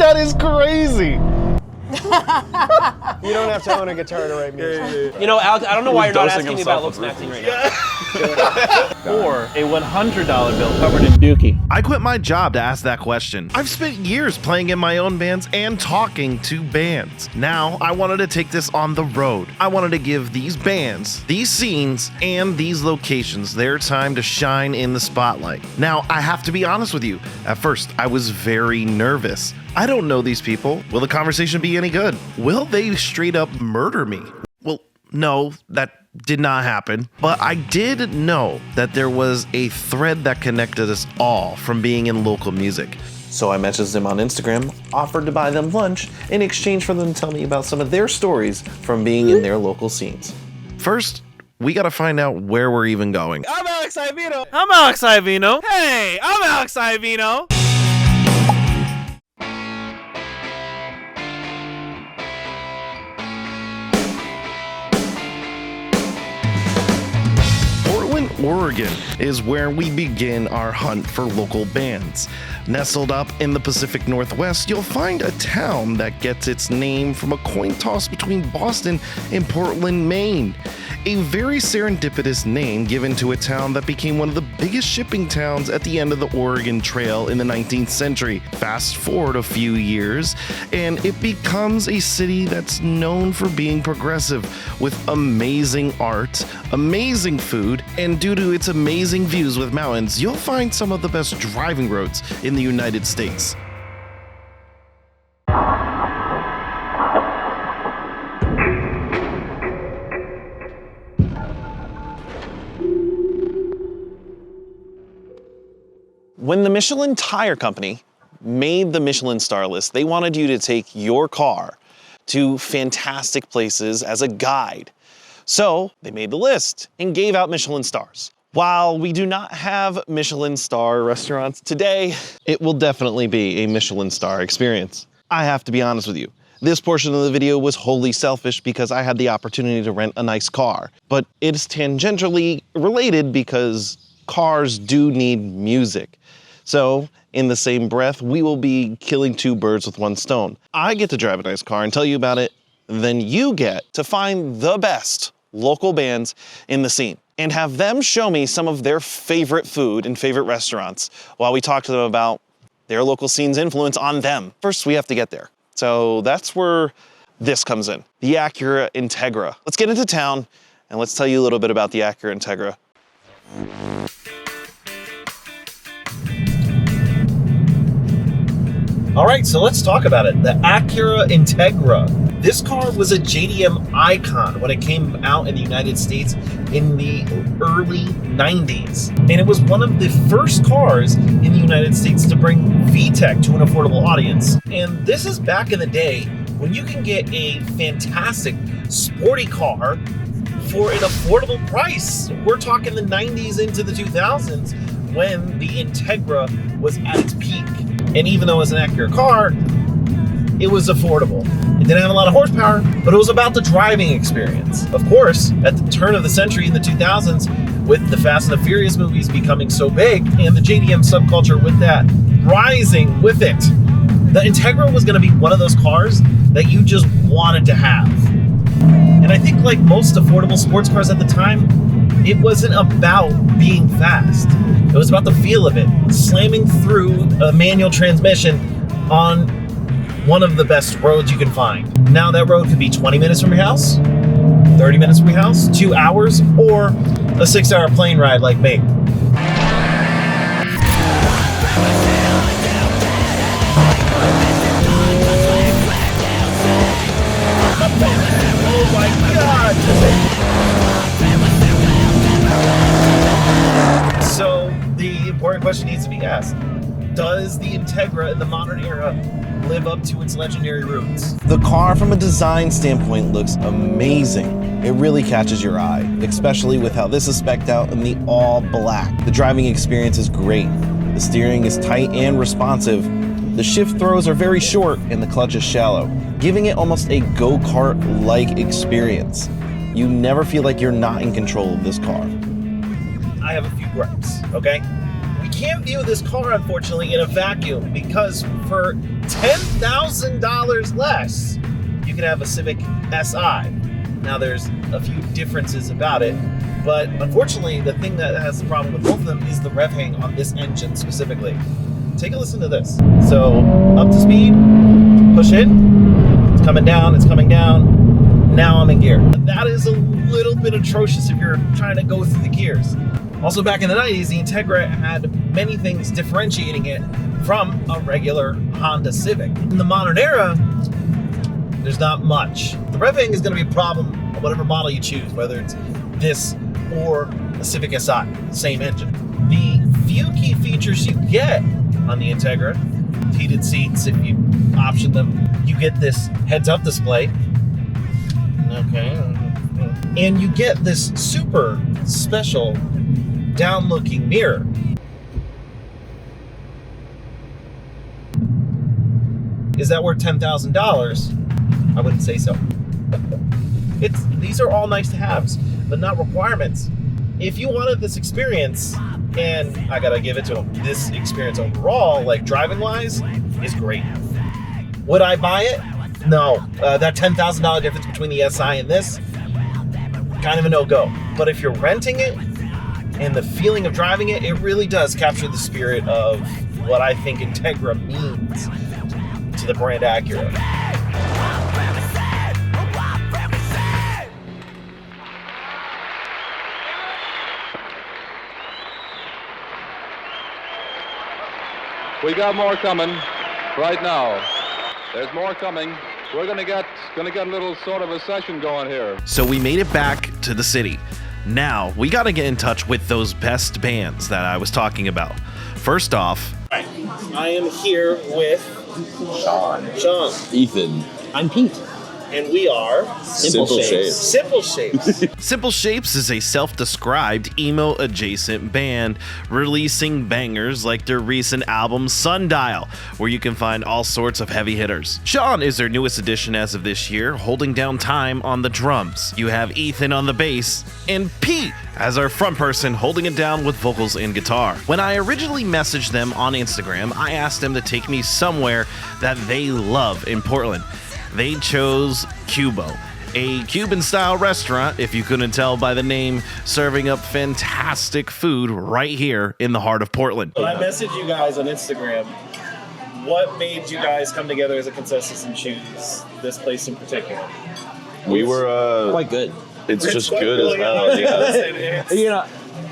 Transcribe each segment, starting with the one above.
That is crazy. You don't have to own a guitar to write music. You know, Alex, I don't know why you're not asking me about looks maxing right now. Or a $100 bill covered in dookie. I quit my job to ask that question. I've spent years playing in my own bands and talking to bands. Now, I wanted to take this on the road. I wanted to give these bands, these scenes, and these locations their time to shine in the spotlight. Now, I have to be honest with you. At first, I was very nervous. I don't know these people. Will the conversation be any good? Will they straight up murder me? Well, no, that did not happen. But I did know that there was a thread that connected us all from being in local music. So I messaged them on Instagram, offered to buy them lunch in exchange for them to tell me about some of their stories from being in their local scenes. First, we gotta find out where we're even going. I'm Alex Iovino. I'm Alex Iovino. Hey, I'm Alex Iovino. Oregon is where we begin our hunt for local bands. Nestled up in the Pacific Northwest, you'll find a town that gets its name from a coin toss between Boston and Portland, Maine. A very serendipitous name given to a town that became one of the biggest shipping towns at the end of the Oregon Trail in the 19th century. Fast forward a few years, and it becomes a city that's known for being progressive, with amazing art, amazing food, and due to its amazing views with mountains, you'll find some of the best driving roads in the United States. When the Michelin Tire Company made the Michelin star list, they wanted you to take your car to fantastic places as a guide. So they made the list and gave out Michelin stars. While we do not have Michelin star restaurants today, it will definitely be a Michelin star experience. I have to be honest with you. This portion of the video was wholly selfish because I had the opportunity to rent a nice car, but it is tangentially related because cars do need music. So in the same breath, we will be killing two birds with one stone. I get to drive a nice car and tell you about it, then you get to find the best local bands in the scene and have them show me some of their favorite food and favorite restaurants while we talk to them about their local scene's influence on them. First, we have to get there. So that's where this comes in, the Acura Integra. Let's get into town and let's tell you a little bit about the Acura Integra. All right, so let's talk about it. The Acura Integra. This car was a JDM icon when it came out in the United States in the early 90s. And it was one of the first cars in the United States to bring VTEC to an affordable audience. And this is back in the day when you can get a fantastic sporty car for an affordable price. We're talking the 90s into the 2000s when the Integra was at its peak. And even though it was an Acura car, it was affordable. It didn't have a lot of horsepower, but it was about the driving experience. Of course, at the turn of the century in the 2000s, with the Fast and the Furious movies becoming so big and the JDM subculture with that rising with it, the Integra was going to be one of those cars that you just wanted to have. And I think like most affordable sports cars at the time, it wasn't about being fast. It was about the feel of it, slamming through a manual transmission on one of the best roads you can find. Now that road could be 20 minutes from your house, 30 minutes from your house, 2 hours, or a 6-hour plane ride like me. Oh my God! So the important question needs to be asked. Does the Integra in the modern era live up to its legendary roots? The car from a design standpoint looks amazing. It really catches your eye, especially with how this is spec'd out in the all black. The driving experience is great. The steering is tight and responsive. The shift throws are very short and the clutch is shallow, giving it almost a go-kart-like experience. You never feel like you're not in control of this car. I have a few gripes, okay? We can't view this car, unfortunately, in a vacuum because for $10,000 less, you can have a Civic Si. Now, there's a few differences about it, but unfortunately, the thing that has the problem with both of them is the rev hang on this engine specifically. Take a listen to this. So, up to speed, push in, it's coming down, now I'm in gear. That is a little bit atrocious if you're trying to go through the gears. Also, back in the 90s, the Integra had many things differentiating it from a regular Honda Civic. In the modern era, there's not much. The rev hang is going to be a problem on whatever model you choose, whether it's this or a Civic Si, same engine. The few key features you get on the Integra, heated seats, if you option them, you get this heads-up display. Okay. And you get this super special down-looking mirror. Is that worth $10,000? I wouldn't say so. These are all nice to haves, but not requirements. If you wanted this experience, and I gotta give it to them, this experience overall, like driving wise, is great. Would I buy it? No. That $10,000 difference between the Si and this, kind of a no-go. But if you're renting it and the feeling of driving it, it really does capture the spirit of what I think Integra means to the brand Acura. We got more coming right now. There's more coming. We're gonna get a little sort of a session going here. So we made it back to the city. Now we gotta get in touch with those best bands that I was talking about. First off, I am here with Sean, Ethan. I'm Pete. and we are Simple Shapes. Simple Shapes. Simple Shapes is a self-described emo-adjacent band releasing bangers like their recent album Sundial, where you can find all sorts of heavy hitters. Sean is their newest addition as of this year, holding down time on the drums. You have Ethan on the bass, and Pete as our front person holding it down with vocals and guitar. When I originally messaged them on Instagram, I asked them to take me somewhere that they love in Portland. They chose Cubo, a Cuban-style restaurant, if you couldn't tell by the name, serving up fantastic food right here in the heart of Portland. When I messaged you guys on Instagram, what made you guys come together as a consensus and choose this place in particular? We were Quite good. it's just good as hell. Yeah. You know,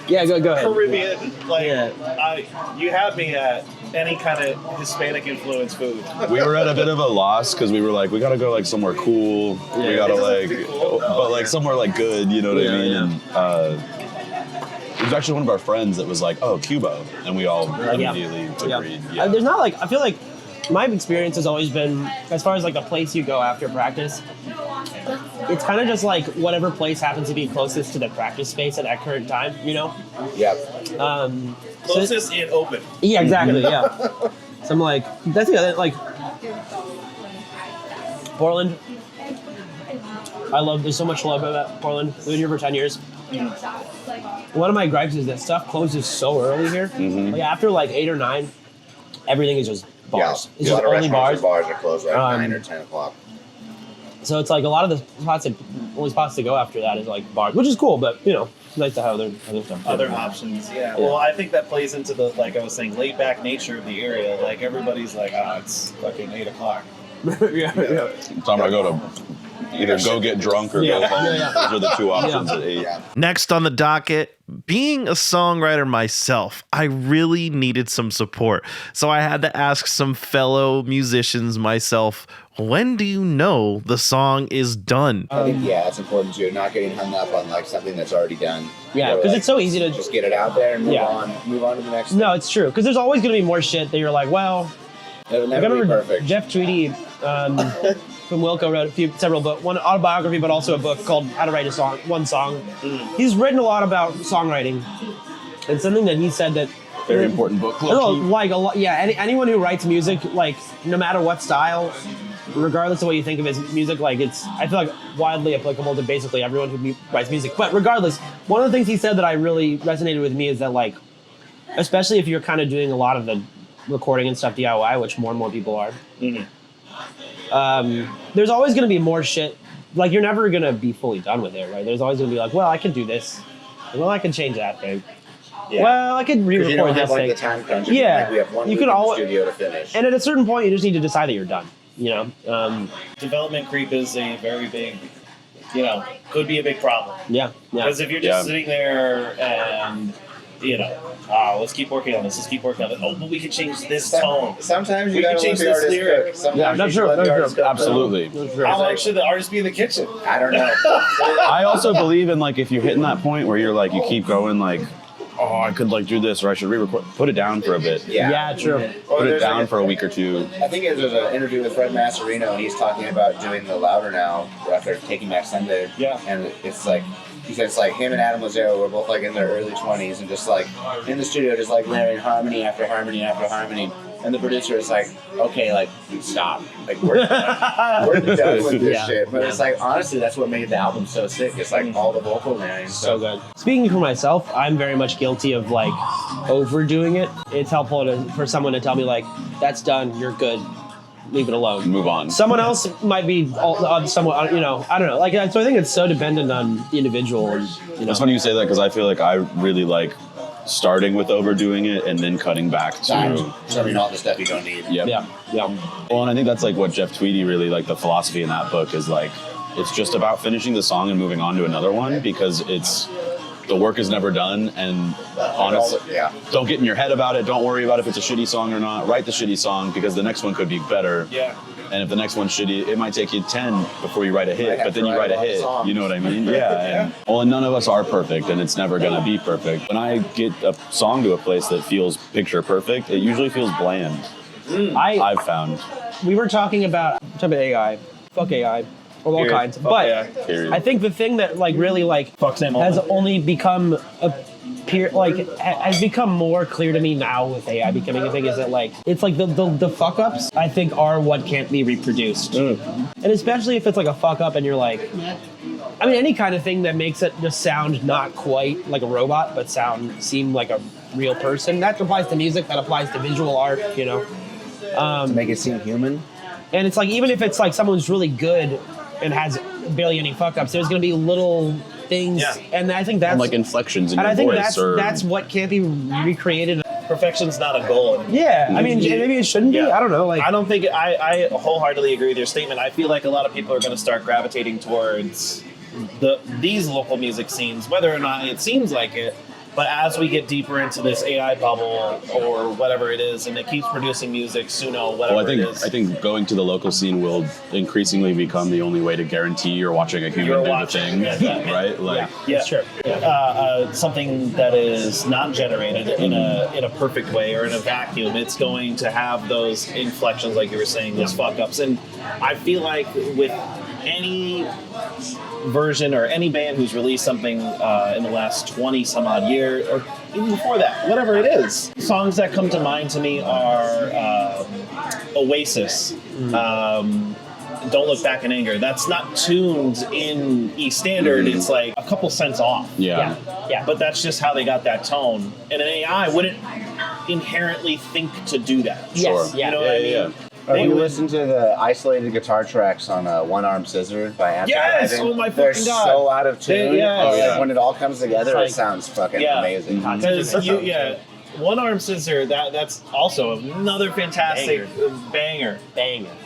yeah, go ahead. Caribbean, like Yeah. you had me at any kind of Hispanic influenced food. We were at a bit of a loss because we were like, we gotta go like somewhere cool. We gotta like, but like somewhere like good. You know what I mean? Yeah. And it was actually one of our friends that was like, oh, Cubo, and we all immediately agreed. Yeah. There's not like, I feel like my experience has always been, as far as like the place you go after practice, it's kind of just like whatever place happens to be closest to the practice space at that current time, you know? Yep. Closest and open. Yeah, exactly, yeah. So I'm like, that's the other, like, Portland, there's so much love about Portland. I've been here for 10 years. One of my gripes is that stuff closes so early here. Mm-hmm. Like after like 8 or 9, everything is just bars. Yeah. It's just only bars. Bars are closed at 9 or 10 o'clock. So it's like a lot of the only spots to go after that is like bars, which is cool, but you know, it's nice to have other stuff. Other options, yeah. Well, I think that plays into the, like I was saying, laid back nature of the area. Like everybody's like, it's fucking 8 o'clock. yeah. Time I go to either go get drunk or go home. Those are the two options at 8. Yeah. Next on the docket, being a songwriter myself, I really needed some support. So I had to ask some fellow musicians myself, when do you know the song is done? I think, it's important too, not getting hung up on like something that's already done. Yeah, because it's so easy to just get it out there and move on to the next thing. No, it's true. Because there's always going to be more shit that you're like, well, It'll never be perfect. Jeff Tweedy from Wilco wrote several books, one autobiography, but also a book called How to Write one Song. He's written a lot about songwriting, and something that he said that Very important book. like a lot, anyone who writes music, like no matter what style, regardless of what you think of his music, like I feel like widely applicable to basically everyone who writes music. But regardless, one of the things he said that I really resonated with me is that like especially if you're kind of doing a lot of the recording and stuff DIY, which more and more people are. There's always going to be more shit. Like, you're never going to be fully done with it, right? There's always going to be like, well, I can do this. Well, I can change that thing. Yeah. Well, I could re-record you don't this have, like, thing. the time crunch. Yeah. Like, we have 1 You week could in the always- studio to finish. And at a certain point, you just need to decide that you're done. You know? Development creep is a very big, could be a big problem. Yeah. Because if you're just sitting there and, let's keep working on this, Oh, but we could change this tone. Sometimes you We gotta can change let the this artist lyric. cook. Sometimes Yeah, you that's should true, let the that's artist true. cook. Absolutely. How should the artist be in the kitchen? I don't know. I also believe in like if you're hitting that point where you're like you keep going like, oh, I could like do this or I should re-record. Put it down for a bit. Yeah, true. Put it down for a week or two. I think there's an interview with Fred Mascherino, and he's talking about doing the Louder Now after Taking Back Sunday. Yeah. And it's like, he said it's like him and Adam Lazaro were both like in their early 20s and just like in the studio, just like layering harmony after harmony after harmony. And the producer is like, okay, like, stop. Like, we're done with this shit. But it's like, honestly, that's what made the album so sick. It's like all the vocal layering. So good. Speaking for myself, I'm very much guilty of like overdoing it. It's helpful for someone to tell me like, that's done, you're good, leave it alone. Move on. Someone else might be somewhat, I don't know. Like, so I think it's so dependent on the individual. And, It's funny you say that because I feel like I really like starting with overdoing it and then cutting back to. Serving all the stuff you don't need. Yep. Yeah. Well, and I think that's like what Jeff Tweedy really like the philosophy in that book is like, it's just about finishing the song and moving on to another one because the work is never done, and honestly, don't get in your head about it. Don't worry about if it's a shitty song or not. Write the shitty song because the next one could be better. Yeah. And if the next one's shitty, it might take you 10 before you write a hit, but then you write a hit. You know what I mean? Yeah. And none of us are perfect, and it's never gonna be perfect. When I get a song to a place that feels picture perfect, it usually feels bland. I've found. We were talking about AI. Fuck AI. Of all kinds. But I think the thing that like really like has only become has become more clear to me now with AI becoming a thing is that like it's like the fuck ups I think are what can't be reproduced. And especially if it's like a fuck up and you're like, I mean any kind of thing that makes it just sound not quite like a robot but seem like a real person. That applies to music, that applies to visual art, To make it seem human. And it's like even if it's like someone's really good and has barely any fuck ups, there's gonna be little things, and I think that's And like inflections in and your I think voice. that's what can't be recreated. Perfection's not a goal. Yeah, I mean maybe it shouldn't be. I don't know. Like I don't think I wholeheartedly agree with your statement. I feel like a lot of people are going to start gravitating towards these local music scenes, whether or not it seems like it. But as we get deeper into this AI bubble or whatever it is, and it keeps producing music, Suno, whatever it is. I think going to the local scene will increasingly become the only way to guarantee you're watching a human do the thing, right? Like, yeah, sure. Something that is not generated in a perfect way or in a vacuum. It's going to have those inflections, like you were saying, those fuck ups. And I feel like with any version or any band who's released something in the last 20 some odd years or even before that, whatever it is, songs that come to mind to me are Oasis, Don't Look Back in Anger. That's not tuned in E standard. It's like a couple cents off. yeah. But that's just how they got that tone. And an AI wouldn't inherently think to do that. Yes, You know what I mean? Have you listened to the isolated guitar tracks on One Arm Scissor by Anthony? Yes! Ivan? Oh my They're fucking God. so out of tune. Yes. When it all comes together, It's like- it sounds fucking Yeah. amazing. Because One Arm Scissor, that's also another fantastic banger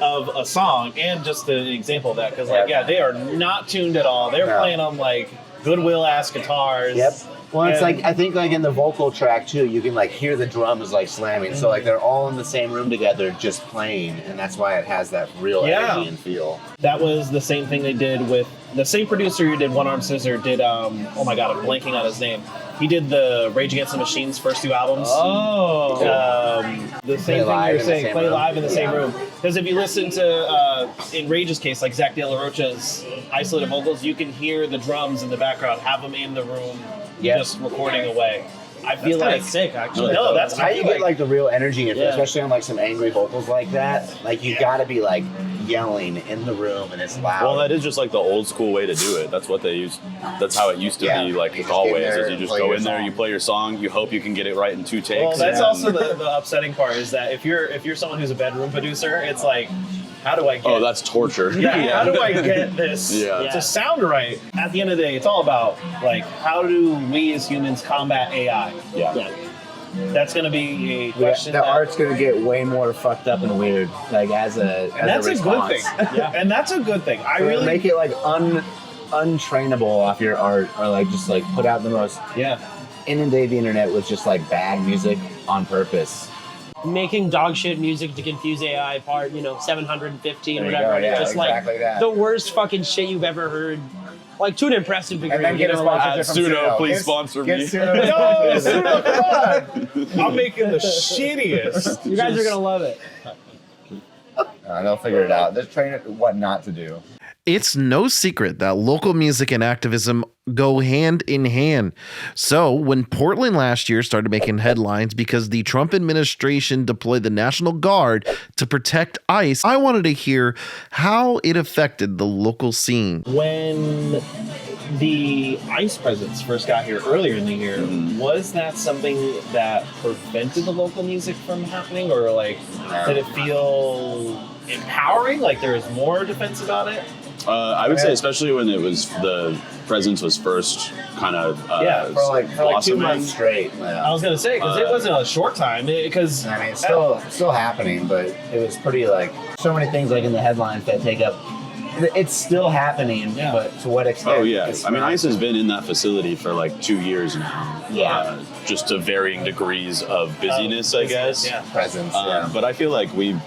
of a song, and just an example of that. Because they are not tuned at all. They're playing on like Goodwill ass guitars. Yep. Well, it's And- like I think like in the vocal track too, you can like hear the drums like slamming. So like they're all in the same room together, just playing, and that's why it has that real energy and feel. That was the same thing they did with the same producer who did One Arm Scissor did oh my god, I'm blanking on his name. He did the Rage Against the Machine's first two albums. The same thing you were saying, play live in the same room. Because if you listen to, in Rage's case, like Zach De La Rocha's isolated vocals, you can hear the drums in the background, have them in the room, just recording away. I feel like sick, actually. No, that's how you get like the real energy, Yeah. especially on like some angry vocals like that. Like you got to be like yelling in the room and it's loud. Well, that is just like the old school way to do it. That's what they used. That's how it used to be. Like You with just all get in ways, there is you and just play go your in there, song. you play your song, you hope you can get it right in 2 takes. Well, that's and- also the upsetting part is that if you're someone who's a bedroom producer, it's like, how do I get? Oh, that's torture. How do I get this Yeah. to sound right? At the end of the day, it's all about like how do we as humans combat AI? Yeah. That's going to be a question. the art's gonna get way more fucked up and weird, like as a and that's a good response. thing. And that's a good thing. I really make it like untrainable off your art, or like just like put out the most inundate the internet with just like bad music on purpose. Making dog shit music to confuse AI part, 715 or There you whatever. go, yeah, just exactly like that. the worst fucking shit you've ever heard. Like to an impressive degree. And then get a like, sponsorship from Suno, Suno. please Get- sponsor get me. Suno. No, Suno, come on! I'm making the shittiest. you guys are gonna love it. They'll figure it out. They'll train it what not to do. It's no secret that local music and activism go hand in hand. So, when Portland last year started making headlines because the Trump administration deployed the National Guard to protect ICE, I wanted to hear how it affected the local scene. When the ICE presence first got here earlier in the year, was that something that prevented the local music from happening, or like did it feel empowering? Like there was more defense about it? I would say, especially when the presence was first kind of for like 2 blossoming. months straight. I was gonna say because it wasn't a short time. Because I mean, it's still happening, but it was pretty like so many things like in the headlines that take up. It's still happening, but to what extent? Oh yeah, It's I mean, not- ICE has been in that facility for like 2 years now. Yeah. Just to varying degrees of busyness, I guess. Yeah. presence. But I feel like we've,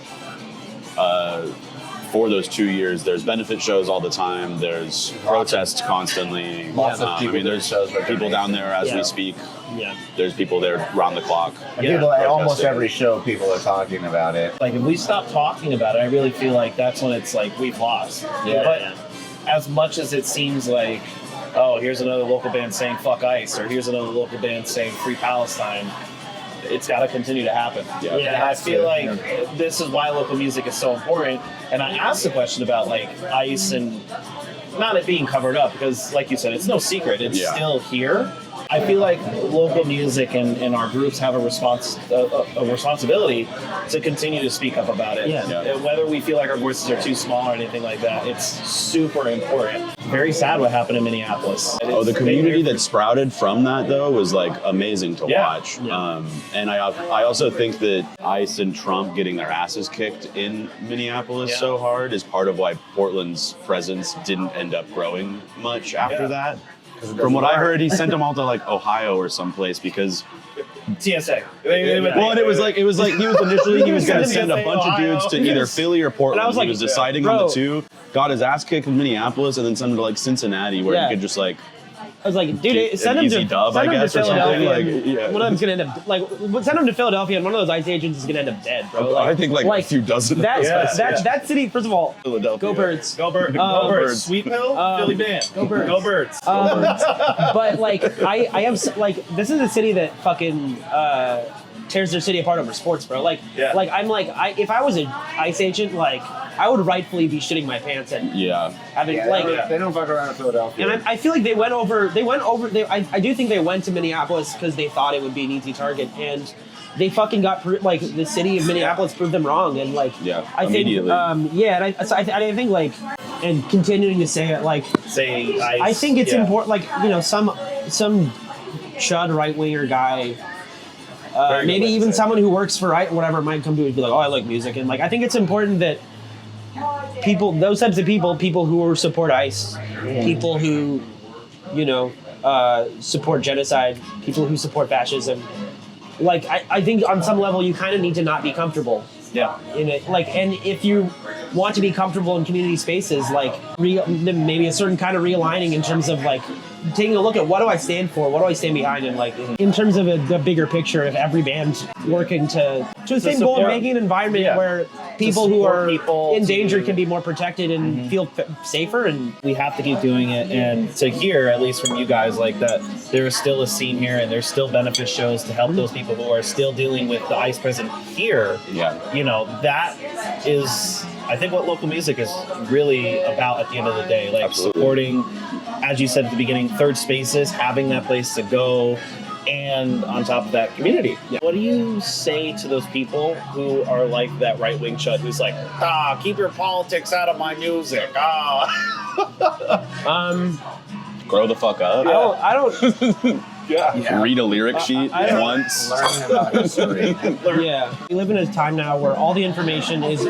for those 2 years, there's benefit shows all the time. There's protests constantly. Lots of people I mean, doing there's shows for people down there as Yeah. we speak. Yeah. There's people there round the clock. And people at almost protesting. every show, people are talking about it. like if we stop talking about it, I really feel like that's when it's like we've lost. Yeah. But as much as it seems like, oh, here's another local band saying "fuck ICE," or here's another local band saying "Free Palestine," it's got to continue to happen. Yeah. And I feel like this is why local music is so important. And I asked the question about like ICE and not it being covered up because, like you said, it's no secret. It's still here. I feel like local music and our groups have a responsibility to continue to speak up about it. Yeah. Whether we feel like our voices are too small or anything like that, it's super important. Very sad what happened in Minneapolis. Oh, the community that sprouted from that though was like amazing to watch. Yeah. And I also think that ICE and Trump getting their asses kicked in Minneapolis so hard is part of why Portland's presence didn't end up growing much after that. From what I heard, he sent them all to like Ohio or someplace because. TSA. Well, and it was like he was initially going to send a bunch of dudes to either Philly or Portland. And I was like, he was deciding on the two. Got his ass kicked in Minneapolis and then sent him to like Cincinnati where he could just like. I was like, dude, send an him easy to dub, I send him guess, to or something. Philadelphia. Like, yeah. One of them's gonna end up send him to Philadelphia, and one of those ICE agents is gonna end up dead, bro. I think like a few dozen. That city. First of all, Philadelphia. go Birds. Go Birds. Go Birds. Sweet Pill, Philly band. Go Birds. Go Birds. But like, I am like, this is a city that fucking tears their city apart over sports, bro. Like, I'm like, if I was an ICE agent, like, I would rightfully be shitting my pants and having they don't fuck around in Philadelphia. And I feel like they went over. I do think they went to Minneapolis because they thought it would be an easy target, and they fucking got like the city of Minneapolis proved them wrong, and like I think immediately. and I think like and continuing to say it like Say ICE. I think it's important, like some chud right winger guy. Maybe even someone who works for whatever might come to it and be like, oh, I like music, and like I think it's important that those types of people who support ICE, people who, support genocide, people who support fascism, like I think on some level you kind of need to not be comfortable. Yeah. In it, like, and if you want to be comfortable in community spaces, like maybe a certain kind of realigning in terms of like taking a look at what do I stand for, what do I stand behind, and like in terms of the bigger picture of every band working to the same goal of making an environment where people who are in danger can be more protected and feel safer. And we have to keep doing it, and to hear at least from you guys like that there is still a scene here and there's still benefit shows to help those people who are still dealing with the ICE prison here. You know, that is I think what local music is really about at the end of the day, like supporting, as you said at the beginning, third spaces, having that place to go, and on top of that, community. What do you say to those people who are like that right-wing chud who's like, keep your politics out of my music, Grow the fuck up. I don't Read a lyric sheet once. Learn about history. We live in a time now where all the information is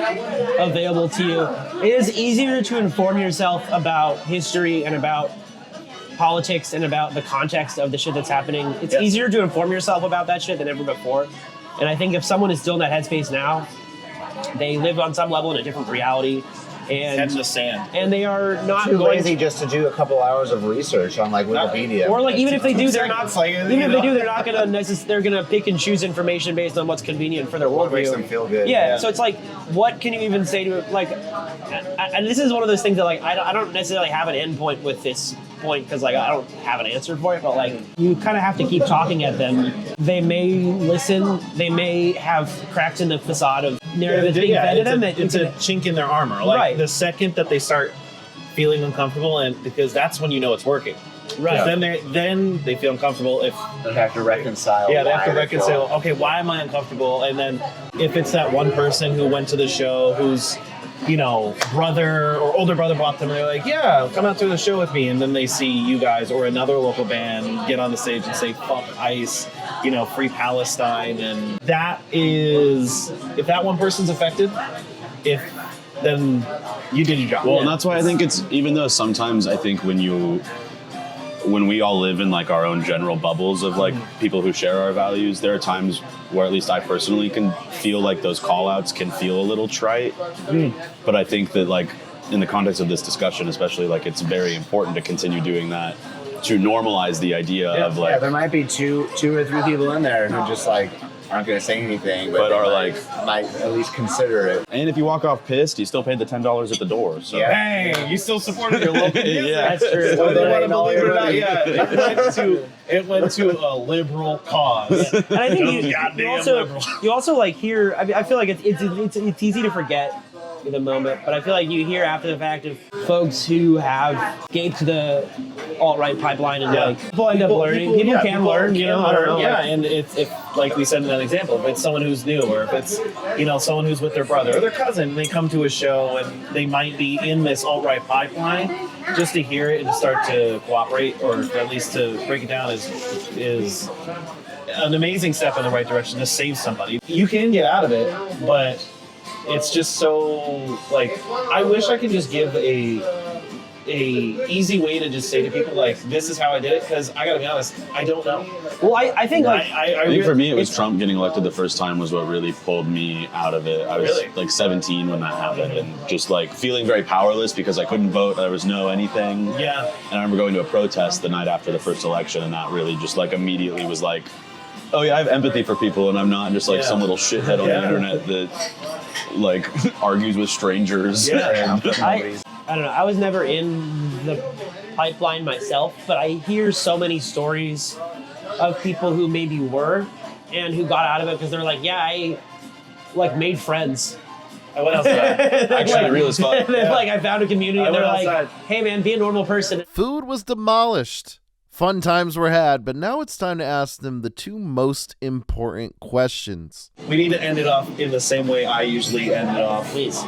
available to you. It is easier to inform yourself about history and about politics and about the context of the shit that's happening. It's easier to inform yourself about that shit than ever before. And I think if someone is still in that headspace now, they live on some level in a different reality. And head in the sand. And they are not too going lazy just to do a couple hours of research on like Wikipedia. Or like even if they do, they're not. Even if they do, they're not going to. They're going to pick and choose information based on what's convenient for their worldview. What makes them feel good. Yeah. So it's like, what can you even say to it? Like, and this is one of those things that like I don't necessarily have an end point with this point because like I don't have an answer for it. But like you kind of have to keep talking at them. They may listen. They may have cracks in the facade of narrative that's being fed to them. It's a chink in their armor. Like the second that they start feeling uncomfortable, and because that's when you know it's working. Right. Then they feel uncomfortable if they have to reconcile. Yeah, they have to reconcile. Okay, why am I uncomfortable? And then if it's that one person who went to the show who's, you know, brother or older brother brought them, and they're like, yeah, come out to the show with me. And then they see you guys or another local band get on the stage and say, fuck ICE, you know, free Palestine. And that is, if that one person's affected, then you did your job. Well, and that's why I think it's, even though sometimes I think when we all live in like our own general bubbles of like people who share our values, there are times where at least I personally can feel like those call outs can feel a little trite. But I think that like in the context of this discussion, especially, like it's very important to continue doing that to normalize the idea of like... Yeah, there might be two or three people in there who just like aren't going to say anything, but are like might at least consider it. And if you walk off pissed, you still paid the $10 at the door. So hey, you still supported your local music. That's true. Whether they want to believe it or not, it went to a liberal cause. And I think you also like hear. I mean, I feel like it's easy to forget in the moment, but I feel like you hear after the fact of folks who have escaped the alt-right pipeline and like people end up learning. People can learn, you know. I don't know. Yeah, and if like we said in that example, if it's someone who's new, or if it's, you know, someone who's with their brother or their cousin, and they come to a show and they might be in this alt-right pipeline, just to hear it and to start to cooperate, or at least to break it down, is an amazing step in the right direction to save somebody. You can get out of it, but it's just so, like, I wish I could just give a easy way to just say to people, like, this is how I did it, because I gotta be honest, I don't know. Well, I think like I think for me it was Trump getting elected the first time was what really pulled me out of it. I was like 17 when that happened, and just like feeling very powerless because I couldn't vote, there was no anything. Yeah. And I remember going to a protest the night after the first election, and that really just like immediately was like, oh yeah, I have empathy for people, and I'm not just like some little shithead on the internet that like argues with strangers. I don't know. I was never in the pipeline myself, but I hear so many stories of people who maybe were and who got out of it because they're like, yeah, I like made friends. I went outside. Actually, real as fuck. Like I found a community, and they're like, hey man, be a normal person. Food was demolished. Fun times were had, but now it's time to ask them the two most important questions. We need to end it off in the same way I usually end it off. Please.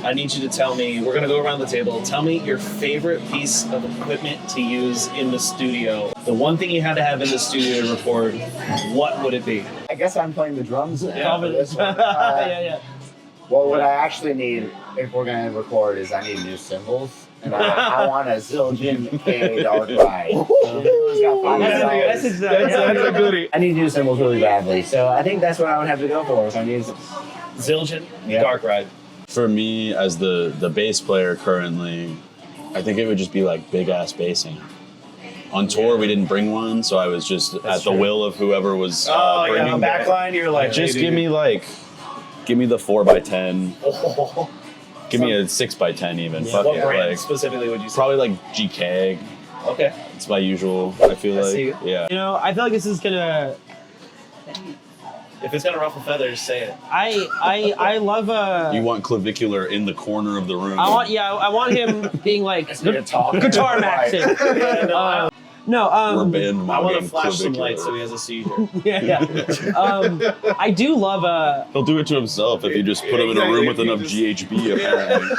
I need you to tell me, we're going to go around the table, tell me your favorite piece of equipment to use in the studio. The one thing you had to have in the studio to record, what would it be? I guess I'm playing the drums. Yeah. Well, what I actually need, if we're going to record, is I need new cymbals. And I want a Zildjian K Dark Ride. That's a goodie. I need new cymbals really badly, so I think that's what I would have to go for if I need Zildjian Dark Ride. For me, as the bass player currently, I think it would just be like big ass bassing. On tour, we didn't bring one, so I was just at the will of whoever was bringing. On backline, you're like, Just give me the 4x10. Give me a 6x10 even. Yeah, Fuck what it. brand Like, specifically would you say? probably like GK. Okay. It's my usual. I feel like. see. Yeah. You know, I feel like this is gonna. If it's gonna ruffle feathers, say it. I love You want clavicular in the corner of the room. I want him being like guitar maxing. We're band I want to mogging flash some clavicular. lights so he has a seizure. Yeah. I do love He'll do it to himself if you just put him in a room with enough GHB, apparently.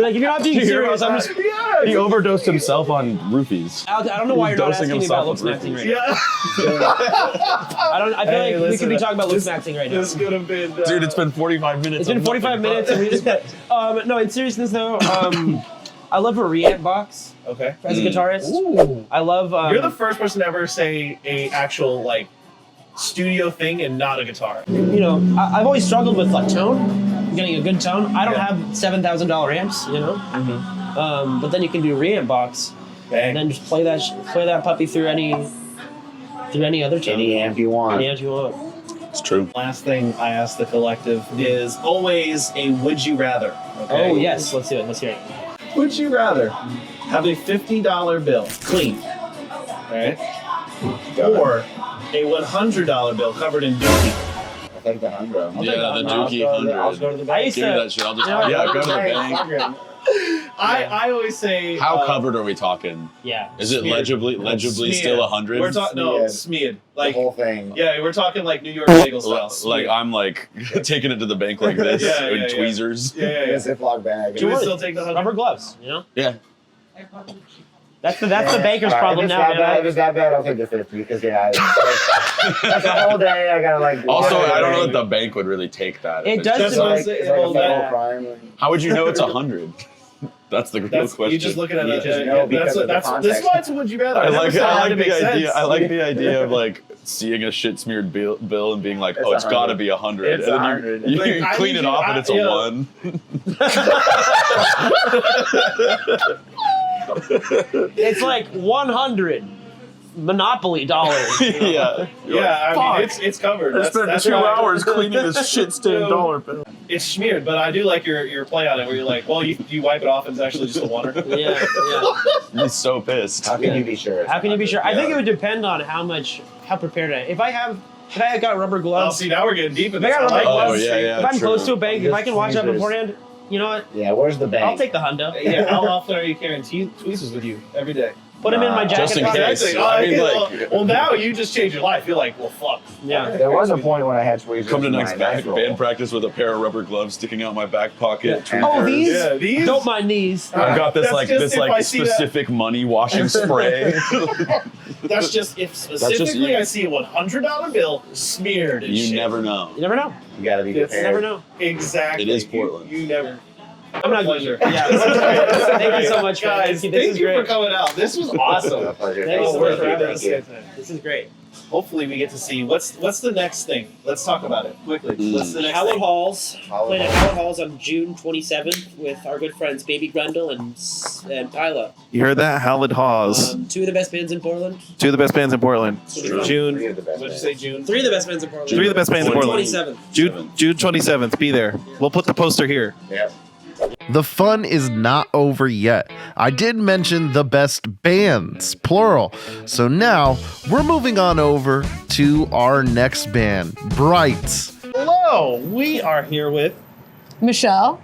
like if you're not being serious, I'm just. He overdosed himself on roofies. Alex, I don't know why you're not Dosing asking me about himself looks with maxing right Yeah. now. I feel like we could be talking about looks this- maxing right now. This could have been. Dude, it's been 45 minutes. It's been of 45 nothing minutes and we just. No, in seriousness though, I love a reamp box Okay. as a guitarist. Ooh. I love. You're the first person to ever say a actual like studio thing and not a guitar. You know, I've always struggled with like tone, getting a good tone. I don't have $7,000 amps, you know. But then you can do a reamp box, and then just play that puppy through any other tone. Any amp you want. Any amp you want. It's true. Last thing I ask the collective is always a would you rather. Okay? Oh yes, let's do it. Let's hear it. Would you rather have a $50 bill clean, right, or a $100 bill covered in dookie? I'll take the 100. Yeah, the Dookie I'll 100. go to the I bank. used Give me to. that shit. I'll just You know, go to the Hey, bank. fuck it. I always say How covered are we talking? Yeah. Is it Smeared. legibly still 100? We're talking smeared. The Like whole thing. yeah, we're talking like New York bagel style. Like I'm like taking it to the bank like this Yeah, with yeah. tweezers. yeah. In a Ziploc bag. You would still take the 100. Rubber gloves, you know. Yeah. That's the banker's All right, problem if it's now, that bad, man. if it's that bad, I'll take the 50 because that's a whole day. I gotta like. Also, yeah, I don't know if the bank would really take that. It If does it's It's just- like, It's it's like a well, federal that- crime. How would you know it's 100? That's the real question. You're just looking at You it. just know because of the That's context. why it's a would you rather. I never like said it had to the make idea. sense. I like the idea of like seeing a shit smeared bill and being like, It's oh, it's got to 100. be 100. It's and then 100. you Like, I clean need it you- off and it's a yeah. 1. It's like 100 Monopoly dollars. You know? Yeah. Yeah, I mean it's covered. That's why- cleaning this shit stained dollar bill. It's smeared, but I do like your play on it where you're like, well, you wipe it off and it's actually just a water. Yeah. He's so pissed. How can you be sure? it's How can you be 100? sure? I think it would depend on how prepared I am. If I got rubber Oh, gloves, see, now we're getting deep in If I this. got rubber Oh, gloves, yeah, yeah. if I'm true. close to a bank, if I can watch that Tweezers. beforehand, you know what? Yeah, where's the bank? I'll take the hundo. Yeah, how often are you carrying tweezers with you every day? Put them in my jacket Just in pocket. case. Exactly. I mean, well, like- well, now you just changed your life. You're like, well, fuck. Yeah. There was a point when I had tweezers. Come to in my next knife roll. band practice with a pair of rubber gloves sticking out my back pocket. Yeah. Oh, these? Yeah, these. Don't mind these. I've got this That's just if I see that- specific money washing spray. That's just if specifically you. I see a $100 bill smeared. And You shit. never know. You never know. You gotta be It's You prepared. never know. Exactly. It is Portland. You never. I'm not Pleasure. Yeah. Thank you so much, guys. This Thank is you great. for coming out. This was awesome. My pleasure. Thanks Thank so you. much for having Thank us. you. This is great. Hopefully we get to see what's the next thing. Let's talk about it quickly. What's the next Howard thing? Halls. Howard Playing at Halls. Howard Halls on June 27th with our good friends Baby Grundle and Tyler. You heard that? Howard Hawes. Two of the best bands in Portland. Two of the best bands in Portland. June. Three of the best What'd you bands. say, June? Three of the best bands in Portland. Three of the best bands in Portland. 27th. June 27th. Be there. We'll put the poster here. Yeah. The fun is not over yet. I did mention the best bands, plural. So now we're moving on over to our next band, Brites. Hello. We are here with, Michelle.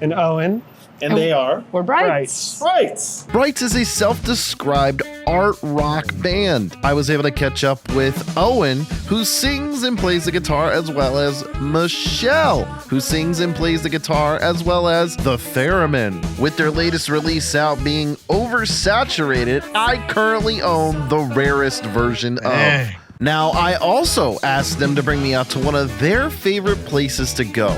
And Owen. and they are We're Brites. Brites. Brites is a self-described art rock band. I was able to catch up with Owen, who sings and plays the guitar, as well as Michelle, who sings and plays the guitar, as well as the theremin. With their latest release out being Oversaturated, I currently own the rarest version of. Now, I also asked them to bring me out to one of their favorite places to go,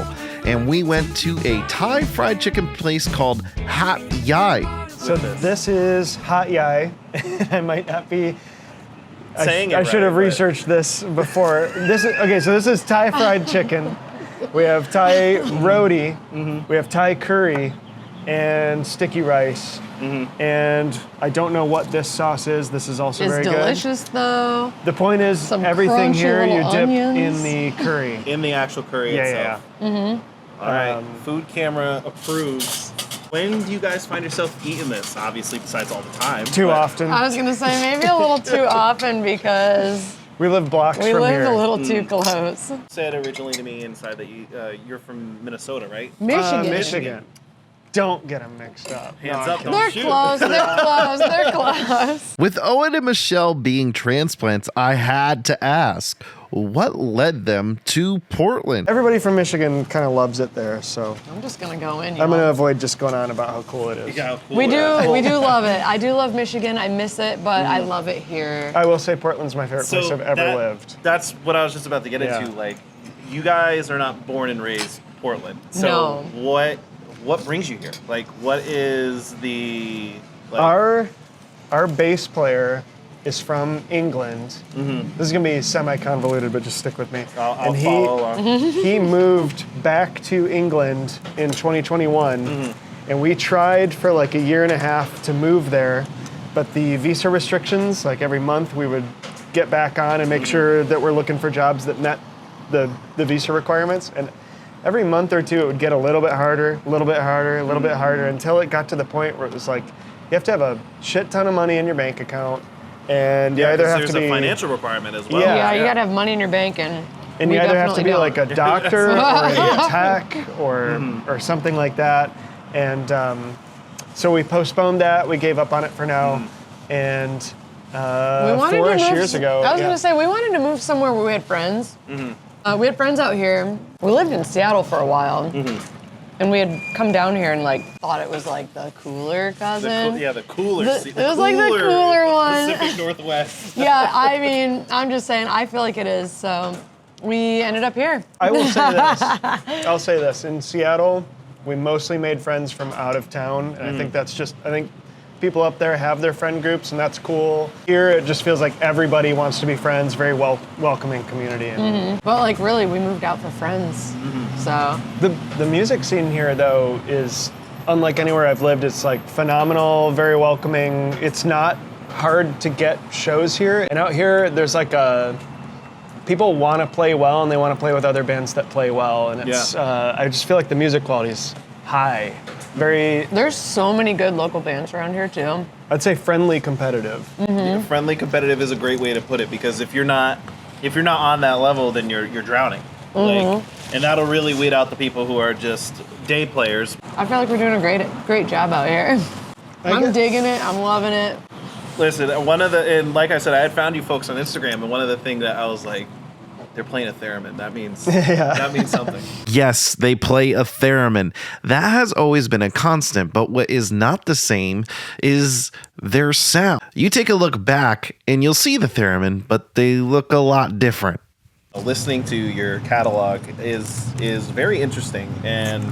and we went to a Thai fried chicken place called Hat Yai. So this is Hot Yai. I might not be Saying it I should have right, but- researched this before. This is okay. So this is Thai fried chicken. We have Thai roti. We have Thai curry and sticky rice. And I don't know what this sauce is. This is also very It's good. delicious though. The point is, Some everything crunchy here you little dip onions. in the curry. In the actual curry itself. All right, food camera approves. When do you guys find yourself eating this? Obviously, besides all the time. Too often. I was gonna say maybe a little too often because We live blocks we from live here. a little too close. Said originally to me inside that you're from Minnesota, right? Michigan. Michigan. Don't get them mixed up. Hands No, up, I'm don't They're shoot. close. They're close. They're close. With Owen and Michelle being transplants, I had to ask, what led them to Portland? Everybody from Michigan kind of loves it there, so I'm just gonna go in. I'm y'all. gonna avoid just going on about how cool it is. We do love it. I do love Michigan. I miss it, but I love it here. I will say Portland's my favorite place I've ever lived. That's what I was just about to get into. Like, you guys are not born and raised Portland. So what brings you here? Like, what is the Our bass player is from England. This is gonna be semi-convoluted, but just stick with me. I'll follow along. He moved back to England in 2021, and we tried for like a year and a half to move there, but the visa restrictions, like every month we would get back on and make sure that we're looking for jobs that met the visa requirements, and every month or two it would get a little bit harder, a little bit harder, a little bit harder, until it got to the point where it was like, you have to have a shit ton of money in your bank account, and you either have to be... There's a financial requirement as well. Yeah, you gotta have money in your bank, and you either have to be like a doctor or a tech or something like that. And so we postponed that. We gave up on it for now. And we wanted 4-ish years ago. I was gonna say we wanted to move somewhere where we had friends. We had friends out here. We lived in Seattle for a while. And we had come down here and like thought it was like the cooler cousin. The cooler. It was like the cooler one. Pacific Northwest. Yeah, I mean, I'm just saying, I feel like it is. So we ended up here. I will say this. I'll say this. In Seattle, we mostly made friends from out of town. And I think that's just, I think people up there have their friend groups, and that's cool. Here, it just feels like everybody wants to be friends, very welcoming community. But like really, we moved out for friends. So The music scene here, though, is unlike anywhere I've lived. It's like phenomenal, very welcoming. It's not hard to get shows here. And out here, there's like people want to play well, and they want to play with other bands that play well. And it's I just feel like the music quality is high. There's so many good local bands around here too. I'd say friendly competitive. Yeah, friendly competitive is a great way to put it, because if you're not on that level, then you're drowning. Like, and that'll really weed out the people who are just day players. I feel like we're doing a great job out here. I'm digging it. I'm loving it. Listen, and like I said, I had found you folks on Instagram, and one of the things that I was like, they're playing a theremin. That means that means something. Yes, they play a theremin. That has always been a constant, but what is not the same is their sound. You take a look back and you'll see the theremin, but they look a lot different. Listening to your catalog is very interesting, and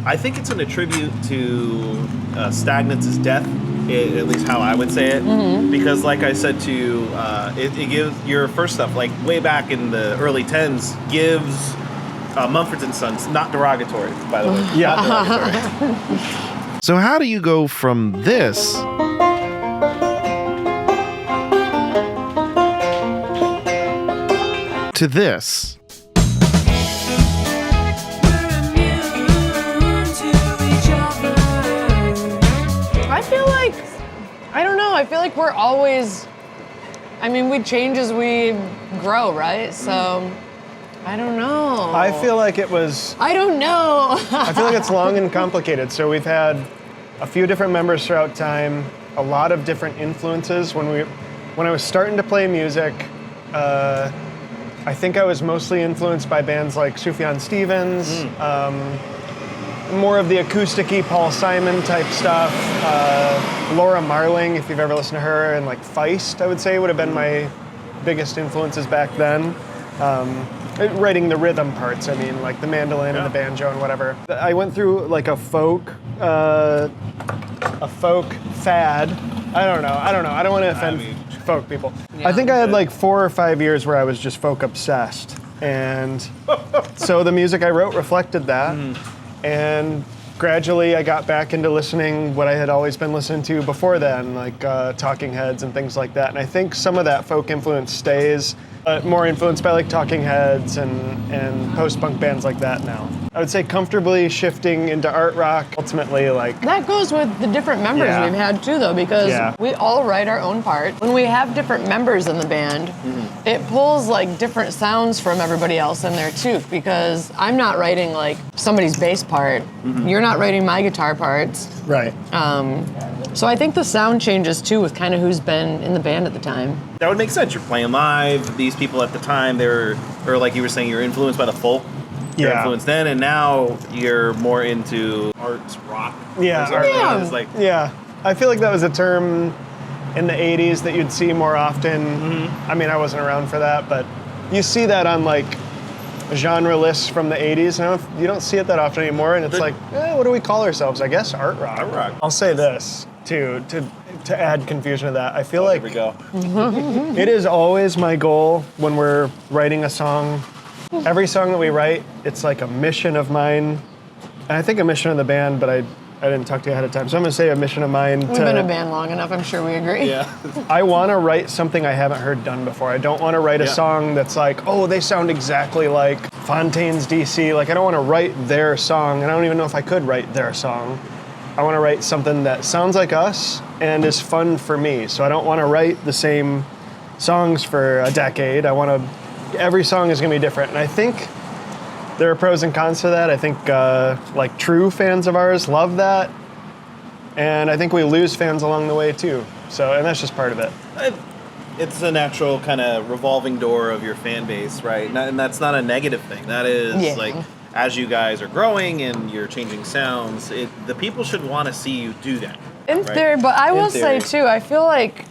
I think it's an attribute to Stagnance's death, at least how I would say it, because like I said to you, it gives your first stuff, like way back in the early 10s, gives Mumford & Sons, not derogatory, by the way. Not derogatory. So how do you go from this to this? I feel like, I don't know, I feel like we're always, I mean, we change as we grow, right? So, I don't know. I feel like it was... I don't know. I feel like it's long and complicated. So we've had a few different members throughout time, a lot of different influences. When I was starting to play music, I think I was mostly influenced by bands like Sufjan Stevens, more of the acoustic-y Paul Simon type stuff. Laura Marling, if you've ever listened to her, and like Feist, I would say, would have been my biggest influences back then. Writing the rhythm parts, I mean, like the mandolin and the banjo and whatever. I went through like a folk fad. I don't know. I don't want to offend folk people. I think I had like 4 or 5 years where I was just folk obsessed. And so the music I wrote reflected that. And gradually I got back into listening what I had always been listening to before then, like Talking Heads and things like that. And I think some of that folk influence stays, more influenced by like Talking Heads and post-punk bands like that now. I would say comfortably shifting into art rock, ultimately like... That goes with the different members we've had too though, because we all write our own part. When we have different members in the band, it pulls like different sounds from everybody else in there too, because I'm not writing like somebody's bass part. You're not writing my guitar parts. Right. So I think the sound changes too with kind of who's been in the band at the time. That would make sense. You're playing live. These people at the time, or like you were saying, you're influenced by the folk. You're influenced then, and now you're more into arts rock. Yeah. I feel like that was a term in the 80s that you'd see more often. I mean, I wasn't around for that, but you see that on like genre lists from the 80s. Now you don't see it that often anymore, and it's like, what do we call ourselves? I guess art rock. Art rock. I'll say this too, to add confusion to that. I feel like here we go. It is always my goal when we're writing a song. Every song that we write, it's like a mission of mine, and I think a mission of the band, but I didn't talk to you ahead of time, so I'm gonna say a mission of mine. We've been a band long enough, I'm sure we agree. Yeah. I wanna write something I haven't heard done before. I don't wanna write a song that's like, oh, they sound exactly like Fontaine's DC. Like, I don't wanna write their song, and I don't even know if I could write their song. I wanna write something that sounds like us and is fun for me. So I don't wanna write the same songs for a decade. Every song is gonna be different, and I think there are pros and cons to that. I think like true fans of ours love that, and I think we lose fans along the way too. So, and that's just part of it. It's a natural kind of revolving door of your fan base, right? And that's not a negative thing. That is like, as you guys are growing and you're changing sounds, the people should want to see you do that. In theory, but I will say too, I feel like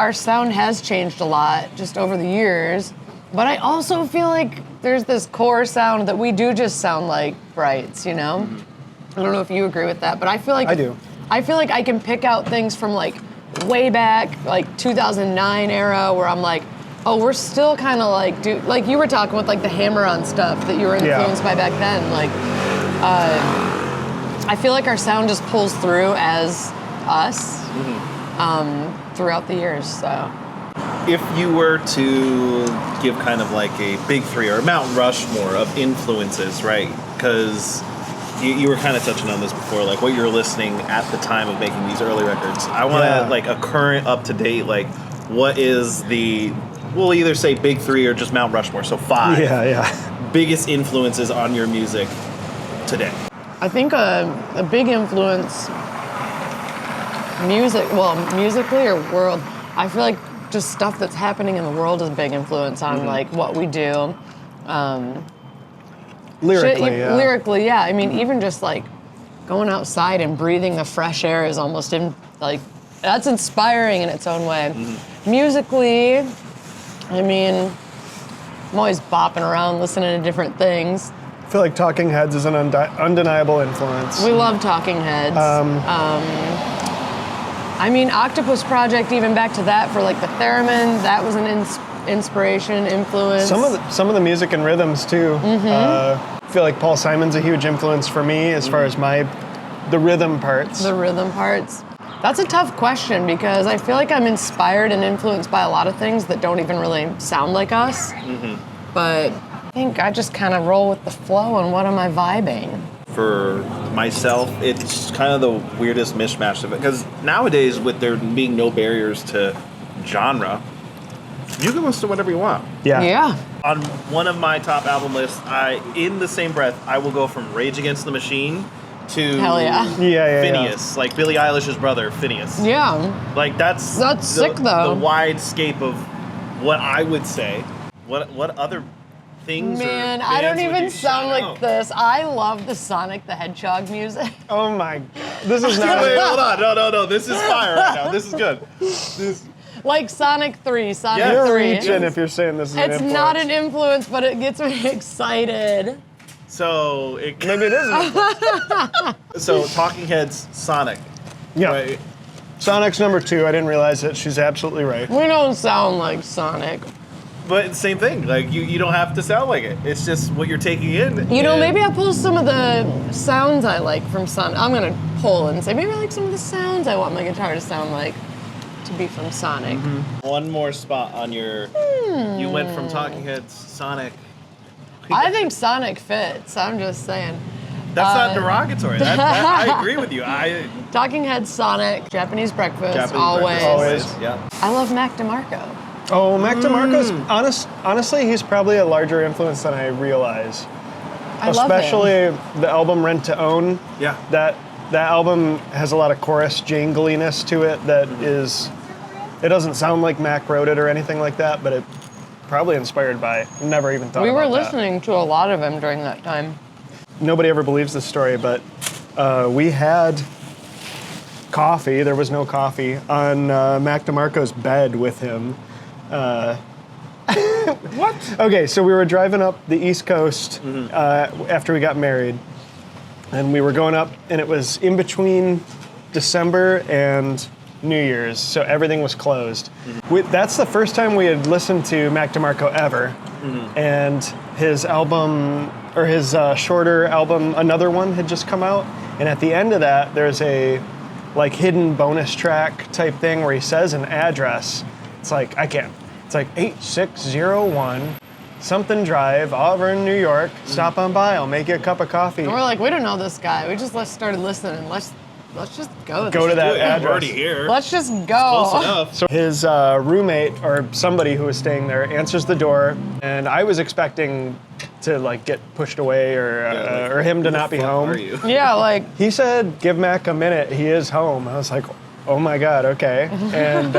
our sound has changed a lot just over the years. But I also feel like there's this core sound that we do just sound like Brites, you know? I don't know if you agree with that, but I feel like... I do. I feel like I can pick out things from like way back, like 2009 era, where I'm like, oh, we're still kind of like, like you were talking with like the hammer-on stuff that you were influenced by back then. Like, I feel like our sound just pulls through as us throughout the years, so... If you were to give kind of like a big three or a Mount Rushmore of influences, right? Because you were kind of touching on this before, like what you're listening at the time of making these early records. I want to like a current, up to date, like what is we'll either say big three or just Mount Rushmore, so 5 biggest influences on your music today. I think a big influence, musically or world, I feel like just stuff that's happening in the world is a big influence on like what we do. Lyrically, I mean, even just like going outside and breathing the fresh air is almost that's inspiring in its own way. Musically, I mean, I'm always bopping around listening to different things. I feel like Talking Heads is an undeniable influence. We love Talking Heads. I mean, Octopus Project, even back to that for like the theremin, that was an inspiration, influence. Some of the music and rhythms too. I feel like Paul Simon's a huge influence for me as far as the rhythm parts. The rhythm parts. That's a tough question because I feel like I'm inspired and influenced by a lot of things that don't even really sound like us. But I think I just kind of roll with the flow and what am I vibing? For myself, it's kind of the weirdest mishmash of it. Because nowadays, with there being no barriers to genre, you can listen to whatever you want. Yeah. On one of my top album lists, in the same breath, I will go from Rage Against the Machine to Phineas, like Billie Eilish's brother, Phineas. Yeah. Like that's sick though. The wide scape of what I would say. What other things? Man, I don't even sound like this. I love the Sonic the Hedgehog music. Oh my god, this is not. Wait, hold on, no, this is fire right now. This is good. Like Sonic 3, Sonic 3. You're reaching if you're saying this is an influence. It's not an influence, but it gets me excited. So maybe it is. So Talking Heads, Sonic. Yeah. Right? Sonic's number 2. I didn't realize it. She's absolutely right. We don't sound like Sonic. But same thing. Like you don't have to sound like it. It's just what you're taking in. You know, maybe I'll pull some of the sounds I like from Sonic. I'm gonna pull and say maybe I like some of the sounds I want my guitar to sound like to be from Sonic. One more spot on your. You went from Talking Heads, Sonic. I think Sonic fits. I'm just saying. That's not derogatory. I agree with you. Talking Heads, Sonic, Japanese breakfast, Always. Yeah. I love Mac DeMarco. Oh, Mac DeMarco's honestly, he's probably a larger influence than I realize. I love Especially the album Rent to Own. Yeah. That album has a lot of chorus jangliness to it that is. It doesn't sound like Mac wrote it or anything like that, but it probably inspired by. Never even thought. We about were that. listening to a lot of him during that time. Nobody ever believes this story, but we had coffee. There was no coffee on Mac DeMarco's bed with him. What? Okay, so we were driving up the East Coast after we got married, and we were going up, and it was in between December and New Year's, so everything was closed. That's the first time we had listened to Mac DeMarco ever, and his album, or his shorter album, Another One, had just come out, and at the end of that, there's a like hidden bonus track type thing where he says an address. It's like, it's like 8601 something Drive, Auburn, New York. Stop on by, I'll make you a cup of coffee. And we're like, we don't know this guy. We just started listening. Let's just go. Go to that address. We're already here. Let's just go. Close enough. So his roommate or somebody who was staying there answers the door, and I was expecting to like get pushed away or him to not be home. Are you? Yeah, like He said, "Give Mac a minute. He is home." I was like, "Oh my God, okay." And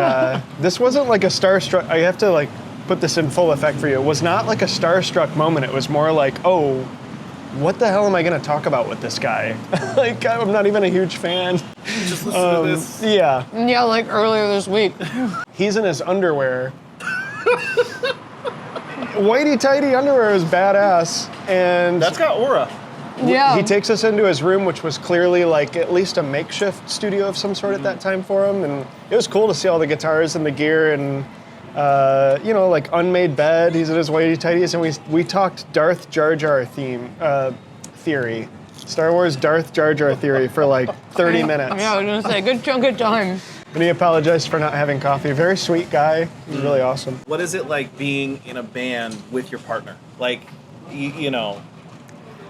this wasn't like a starstruck. I have to like put this in full effect for you. It was not like a starstruck moment. It was more like, "Oh, what the hell am I going to talk about with this guy?" Like, I'm not even a huge fan. Just listen to this. Yeah, like earlier this week. He's in his underwear. Whitey tighty underwear is badass, and That's got aura. Yeah. he takes us into his room, which was clearly like at least a makeshift studio of some sort at that time for him, and it was cool to see all the guitars and the gear and like unmade bed. He's in his whitey tighties, and we talked Darth Jar Jar theory, Star Wars Darth Jar Jar theory for like 30 minutes. Yeah, I was gonna say, good chunk of time. And he apologized for not having coffee. Very sweet guy. He's really awesome. What is it like being in a band with your partner? Like, you know,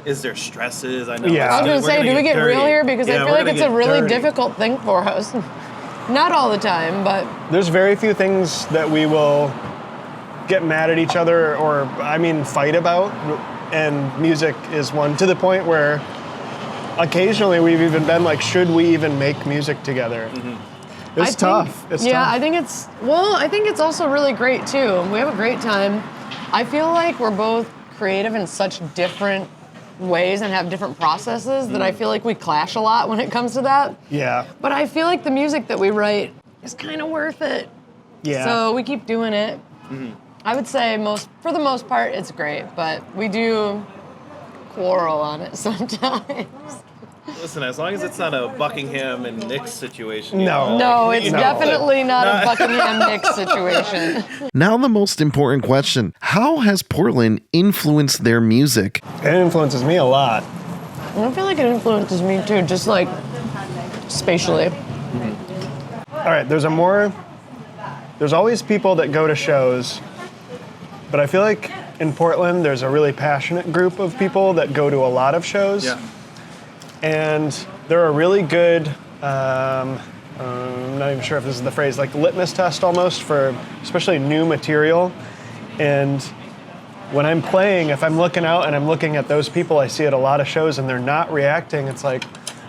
is there stresses? I know. Yeah. I was gonna say, do we get real here? Because I feel like it's a really difficult thing for us. Not all the time, but There's very few things that we will get mad at each other or, fight about. And music is one, to the point where occasionally we've even been like, should we even make music together? It's tough. It's tough. I think it's also really great too. We have a great time. I feel like we're both creative in such different ways and have different processes that I feel like we clash a lot when it comes to that. Yeah. But I feel like the music that we write is kind of worth it. Yeah. So we keep doing it. I would say for the most part, it's great, but we do quarrel on it sometimes. Listen, as long as it's not a Buckingham and Nick situation. No, it's definitely not a Buckingham Nick situation. Now the most important question. How has Portland influenced their music? It influences me a lot. I feel like it influences me too, just like spatially. All right, there's always people that go to shows, but I feel like in Portland there's a really passionate group of people that go to a lot of shows. Yeah. And they're a really good, I'm not even sure if this is the phrase, like litmus test almost for especially new material. And when I'm playing, if I'm looking out and I'm looking at those people I see at a lot of shows and they're not reacting, it's like,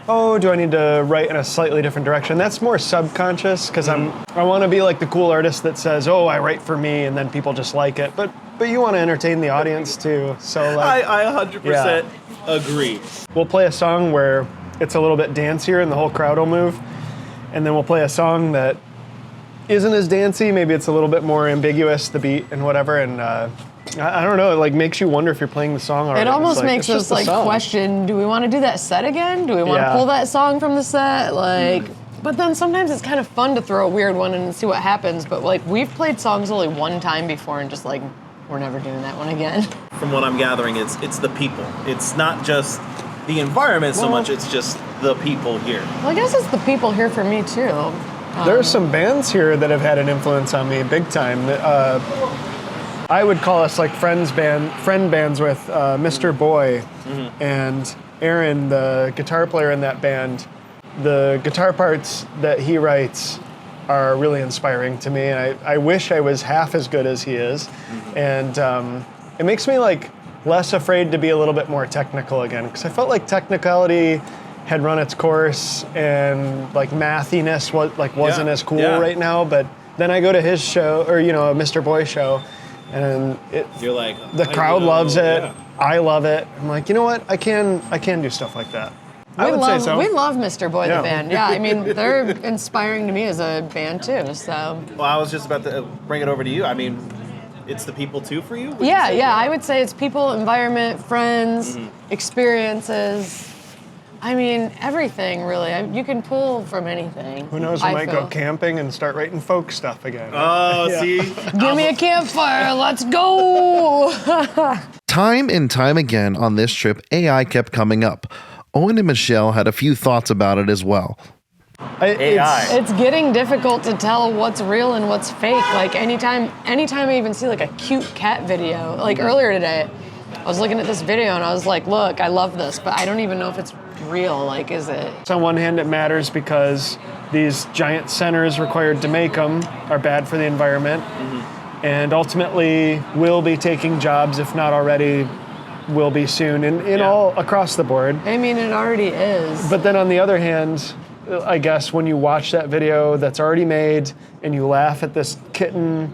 oh, do I need to write in a slightly different direction? That's more subconscious because I want to be like the cool artist that says, oh, I write for me, and then people just like it. But you want to entertain the audience too. So like, I 100% agree. We'll play a song where it's a little bit dancier and the whole crowd will move. And then we'll play a song that isn't as dancey. Maybe it's a little bit more ambiguous, the beat and whatever. And I don't know, it like makes you wonder if you're playing the song already. It almost makes it's us like question, do we want to do that set again? Do we want to pull that song from the set? Like, But then sometimes it's kind of fun to throw a weird one in and see what happens. But like we've played songs only one time before and just like, we're never doing that one again. From what I'm gathering, it's the people. It's not just the environment so much, it's just the people here. Well, I guess it's the people here for me too. There are some bands here that have had an influence on me big time. I would call us like friend bands with Mr. Boy and Aaron, the guitar player in that band. The guitar parts that he writes are really inspiring to me, and I wish I was half as good as he is. And it makes me like less afraid to be a little bit more technical again, because I felt like technicality had run its course and like mathiness wasn't as cool right now. But then I go to his show, or a Mr. Boy show, and you're like, the crowd loves it. Yeah. I love it. I'm like, you know what? I can do stuff like that. I would say so. We love Mr. Boy, the band. Yeah, I mean, they're inspiring to me as a band too, so. Well, I was just about to bring it over to you. I mean, it's the people too for you? Yeah, I would say it's people, environment, friends, experiences. I mean, everything really. You can pull from anything. Who knows, we might go camping and start writing folk stuff again. Oh, see? Give me a campfire, let's go! Time and time again on this trip, AI kept coming up. Owen and Michelle had a few thoughts about it as well. AI. It's getting difficult to tell what's real and what's fake. Like anytime I even see like a cute cat video, like earlier today, I was looking at this video and I was like, look, I love this, but I don't even know if it's real. Like, is it? On one hand, it matters because these giant centers required to make them are bad for the environment, and ultimately will be taking jobs, if not already will be soon, in all across the board. I mean, it already is. But then on the other hand, I guess when you watch that video that's already made and you laugh at this kitten,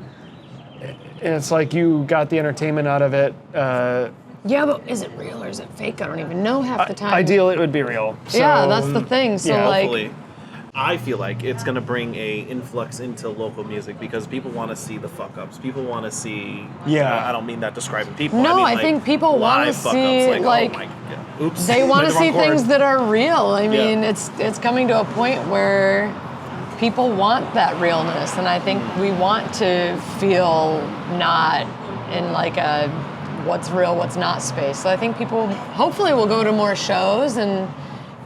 and it's like you got the entertainment out of it. Yeah, but is it real or is it fake? I don't even know half the time. Ideal, it would be real. So, yeah, that's the thing. So like, hopefully. I feel like it's going to bring a influx into local music because people want to see the fuck-ups. People want to see... Yeah. I don't mean that describing people. No, I think people want to see, like... Oh my God. Oops. They want to see things that are real. I mean, it's coming to a point where people want that realness, and I think we want to feel not in like a what's real, what's not space. So I think people hopefully will go to more shows and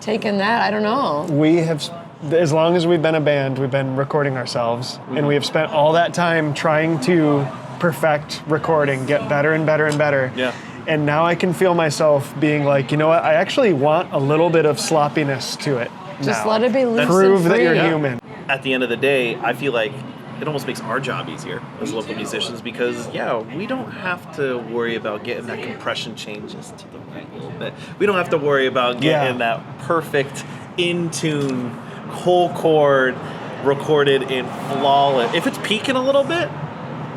take in that. I don't know. We have... As long as we've been a band, we've been recording ourselves, and we have spent all that time trying to perfect recording, get better and better and better. Yeah. And now I can feel myself being like, you know what? I actually want a little bit of sloppiness to it. Just let it be loose Prove and free. that you're human. At the end of the day, I feel like it almost makes our job easier as local musicians because, we don't have to worry about getting that compression changes to the right a little bit. We don't have to worry about getting that perfect in-tune whole chord recorded in flawless. If it's peaking a little bit,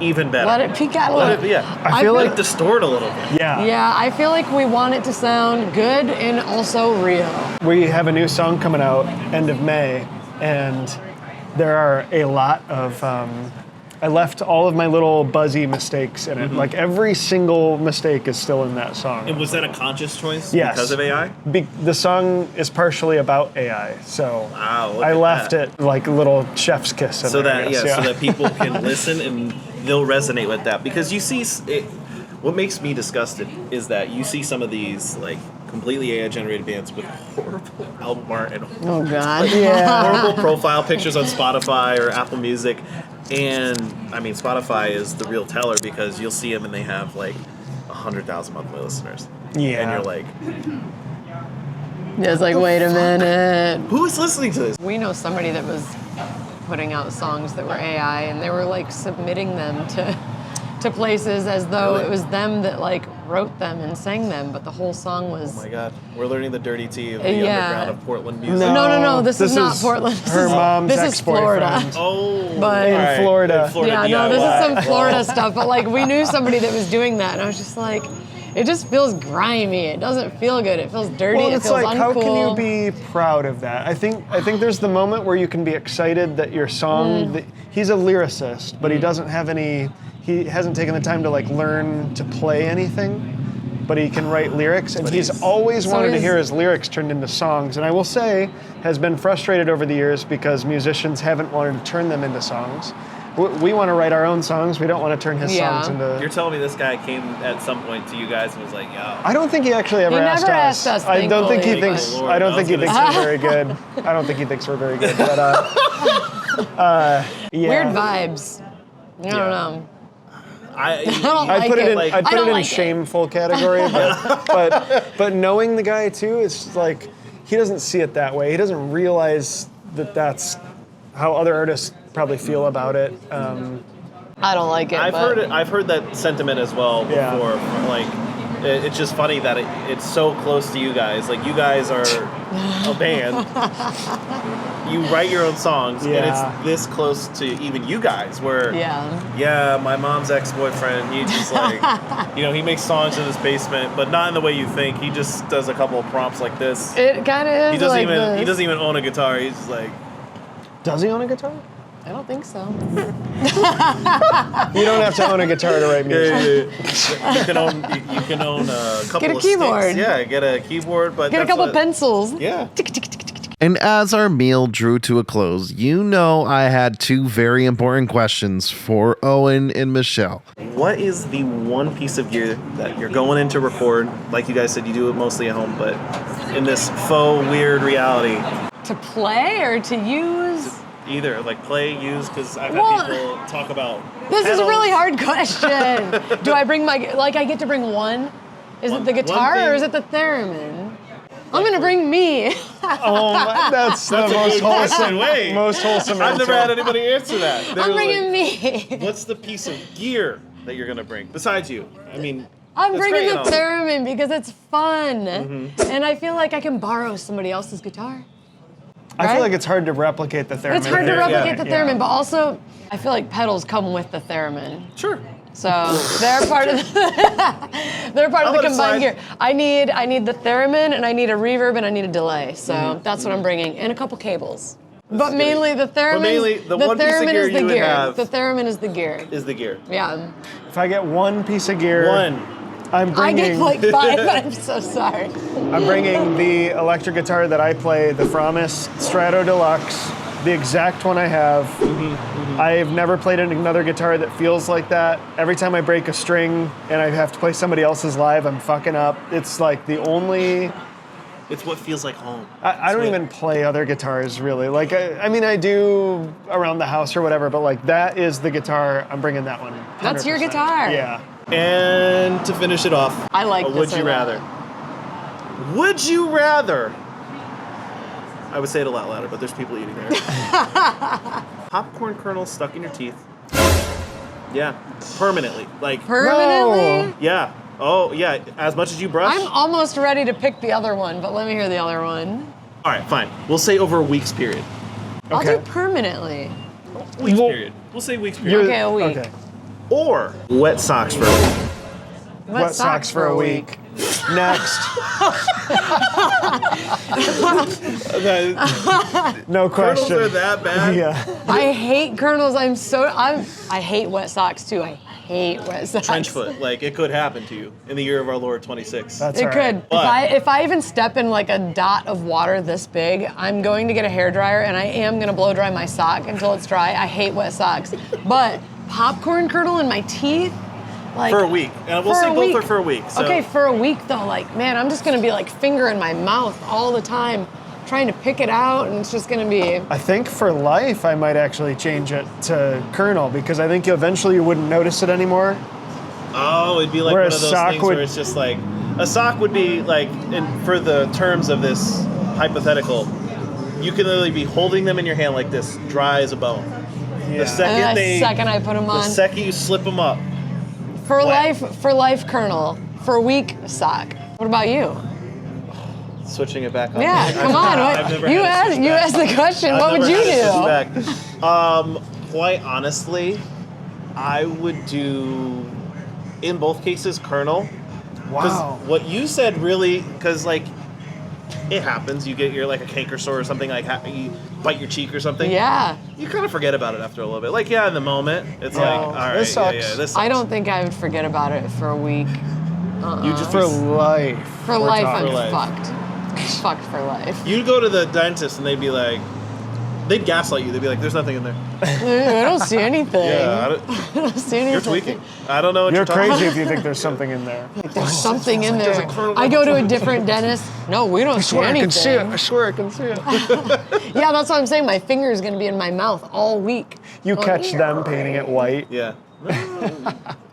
even better. Let it peak out a little. I feel like distort a little bit. Yeah, I feel like we want it to sound good and also real. We have a new song coming out end of May, and there are a lot of I left all of my little buzzy mistakes in it. Like every single mistake is still in that song. And was that a conscious choice because of AI? The song is partially about AI, so I left it like a little chef's kiss. In so there, so that people can listen and they'll resonate with that. Because you see, what makes me disgusted is that you see some of these like completely AI generated bands with horrible album art and horrible profile pictures on Spotify or Apple Music. And I mean, Spotify is the real teller because you'll see them and they have like 100,000 monthly listeners. Yeah. And you're like, it's like, wait a minute. Who is listening to this? We know somebody that was putting out songs that were AI and they were like submitting them to places as though it was them that like wrote them and sang them, but the whole song was... Oh my God. We're learning the dirty tea of the underground of Portland music. No. This is not Portland. Her mom's This is Florida. Oh. In Florida. Yeah, no, this is some Florida stuff, but like we knew somebody that was doing that and I was just like, it just feels grimy. It doesn't feel good. It feels dirty. Well, it it's feels like, uncool. how can you be proud of that? I think there's the moment where you can be excited that your song, he's a lyricist, but he doesn't have any... He hasn't taken the time to like learn to play anything. but he can write lyrics, and he's always wanted to hear his lyrics turned into songs. And I will say, has been frustrated over the years because musicians haven't wanted to turn them into songs. We want to write our own songs. We don't want to turn his songs into... You're telling me this guy came at some point to you guys and was like, yo. I don't think he actually ever asked us. He never asked us, I don't think he thinks... Lord, I don't think he thinks we're very good. I don't think he thinks we're very good. But, yeah. Weird vibes. I don't know. I'd put it in shameful category, but knowing the guy too, it's like he doesn't see it that way. He doesn't realize that that's how other artists probably feel about it. I don't like it. I've heard that sentiment as well before. Yeah. Like, it's just funny that it's so close to you guys. Like, you guys are a band. You write your own songs, and it's this close to even you guys. Where my mom's ex-boyfriend, he just like, he makes songs in his basement, but not in the way you think. He just does a couple of prompts like this. It kind of is. He doesn't even own a guitar. He's just like. Does he own a guitar? I don't think so. You don't have to own a guitar to write music. You can own a couple get a of keyboard. sticks. Yeah, get a keyboard, but get a couple pencils. Yeah. And as our meal drew to a close, I had two very important questions for Owen and Michelle. What is the one piece of gear that you're going in to record? Like you guys said, you do it mostly at home, but in this faux weird reality. To play or to use? Either, like play, use, because I've had people talk about This pedals. is a really hard question. Do I bring I get to bring one? Is it the guitar or is it the theremin? I'm going to bring me. That's the most wholesome way. Most wholesome I've never had anybody answer that. I'm bringing me. What's the piece of gear that you're going to bring besides you? I mean, I'm bringing the theremin because it's fun. And I feel like I can borrow somebody else's guitar. I feel like it's hard to replicate the theremin. It's hard to replicate the theremin, but also I feel like pedals come with the theremin. Sure. So they're part of the combined gear. I need the theremin, and I need a reverb, and I need a delay. So that's what I'm bringing, and a couple cables. But mainly the theremin. The theremin is the gear. The theremin is the gear. Is the gear. Yeah. If I get one piece of gear, I'm bringing. I get like 5, but I'm so sorry. I'm bringing the electric guitar that I play, the Framus Strato Deluxe, the exact one I have. I've never played another guitar that feels like that. Every time I break a string and I have to play somebody else's live, I'm fucking up. It's like the only... It's what feels like home. I don't even play other guitars, really. Like, I mean, I do around the house or whatever, but like, that is the guitar. I'm bringing that one. 100%. That's your guitar. Yeah. And to finish it off, I like this. Would you rather? Would you rather? I would say it a lot louder, but there's people eating there. Popcorn kernels stuck in your teeth. Yeah, permanently. Like permanently? No. Yeah. Oh, yeah. As much as you brush. I'm almost ready to pick the other one, but let me hear the other one. All right, fine. We'll say over a week's period. I'll do permanently. Week's period. We'll say week's period. Okay, a week. Okay. Or wet socks for a week. Wet socks for a week. Next. No question. Kernels are that bad? Yeah. I hate kernels. I hate wet socks too. I hate wet socks. Trench foot. Like, it could happen to you in the year of our Lord 26. That's it could. If I even step in like a dot of water this big, I'm going to get a hairdryer and I am going to blow dry my sock until it's dry. I hate wet socks. But popcorn kernel in my teeth, like for a week. And we'll say both are for a week. So. Okay, for a week though, like, man, I'm just gonna be like finger in my mouth all the time, trying to pick it out, and it's just gonna be. I think for life, I might actually change it to kernel because I think eventually you wouldn't notice it anymore. Oh, it'd be like one of those things where it's just like, a sock would be like, for the terms of this hypothetical, you can literally be holding them in your hand like this, dry as a bone. Yeah. The second I put them on. The second you slip them up. For life, kernel. For a week, sock. What about you? Switching it back on. Yeah, come on. You asked the question. What would you do? Quite honestly, I would do, in both cases, kernel. Wow. What you said really, because like, it happens. You get like a canker sore or something, like you bite your cheek or something. Yeah. You kind of forget about it after a little bit. Like, in the moment, it's like, all right, this sucks. this sucks. I don't think I would forget about it for a week. You just for life. For life, I'm For life. fucked. Fucked for life. You'd go to the dentist and they'd be like, they'd gaslight you. They'd be like, "There's nothing in there." I don't see anything. Yeah, I don't see anything. you're tweaking. I don't know what You're you're talking crazy about. if you think there's something in there. There's something in there. I go to a different dentist. No, we don't see anything. I swear I can see it. Yeah, that's what I'm saying. My finger is going to be in my mouth all week. You catch them painting it white. Yeah.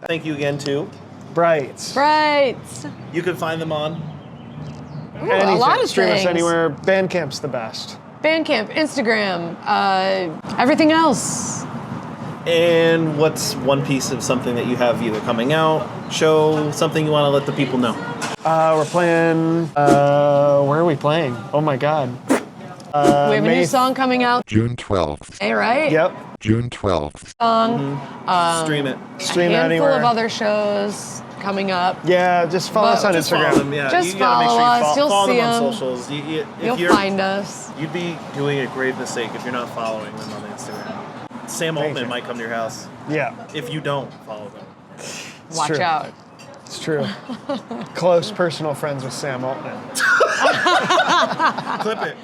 Thank you again, too. Brites. Brites. You can find them on. Ooh, a lot of Stream things. us anywhere. Bandcamp's the best. Bandcamp, Instagram, everything else. And what's one piece of something that you have either coming out, show, something you want to let the people know? We're playing. Where are we playing? Oh my God. We have a May new song coming out. June 12th. Hey, right? Yep. June 12th. Song. Stream it. Stream a it handful anywhere. of other shows coming up. Yeah, just follow us on Just Instagram. follow them, yeah. Just you gotta make sure follow you us, you'll follow see them on 'em. socials. If You'll you're, find us. You'd be doing a grave mistake if you're not following them on Instagram. Sam Thank Altman you. might come to your house Yeah, if you don't follow them. Watch true. out. it's true. Close personal friends with Sam Altman. Clip it.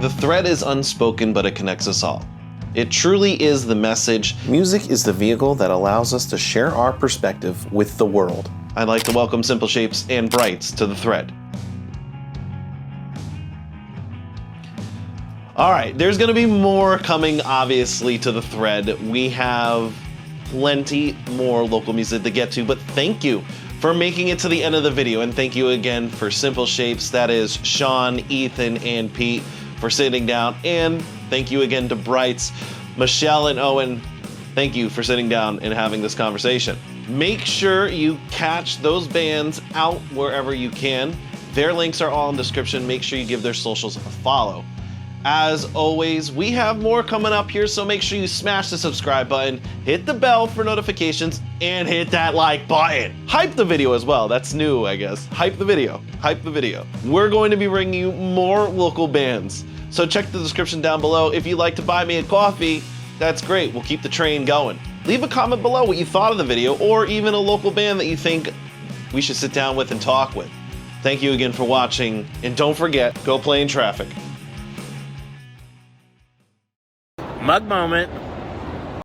The thread is unspoken, but it connects us all. It truly is the message. Music is the vehicle that allows us to share our perspective with the world. I'd like to welcome Simple Shapes and Brites to the thread. All right, there's gonna be more coming, obviously, to the thread. We have plenty more local music to get to, but thank you for making it to the end of the video, and thank you again for Simple Shapes. That is Sean, Ethan, and Pete for sitting down, and thank you again to Brites, Michelle, and Owen. Thank you for sitting down and having this conversation. Make sure you catch those bands out wherever you can. Their links are all in the description. Make sure you give their socials a follow. As always, we have more coming up here, so make sure you smash the subscribe button, hit the bell for notifications, and hit that like button. Hype the video as well. That's new, I guess. Hype the video. Hype the video. We're going to be bringing you more local bands, so check the description down below. If you'd like to buy me a coffee, that's great. We'll keep the train going. Leave a comment below what you thought of the video, or even a local band that you think we should sit down with and talk with. Thank you again for watching, and don't forget, go play in traffic. Mug moment.